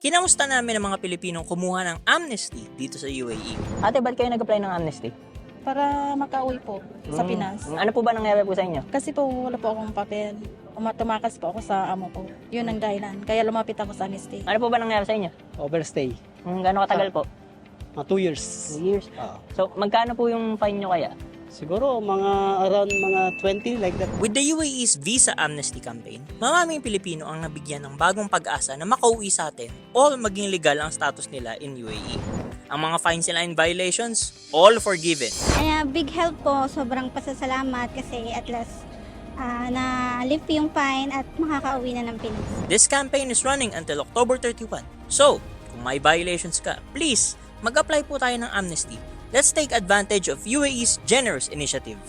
Kinamusta namin ang mga Pilipinong kumuha ng amnesty dito sa UAE. Ate, ba't kayo nag-apply ng amnesty? Para makauwi po sa Pinas. Ano po ba nangyari po sa inyo? Kasi po wala po akong papel. Tumakas po ako sa amo ko. Yun ang dahilan. Kaya lumapit ako sa amnesty. Ano po ba nangyari sa inyo? Overstay. Gano'ng katagal po? 2 years. 2 years. So, magkano po yung fine nyo kaya? Siguro mga around mga 20 like that. With the UAE's Visa Amnesty Campaign, maraming Pilipino ang nabigyan ng bagong pag-asa na makauwi sa atin o maging legal ang status nila in UAE. Ang mga fines nila and violations, all forgiven. Kaya big help po, sobrang pasasalamat kasi at last na-lift yung fine at makakauwi na ng Pinas. This campaign is running until October 31. So, kung may violations ka, please, mag-apply po tayo ng amnesty. Let's take advantage of UAE's generous initiative.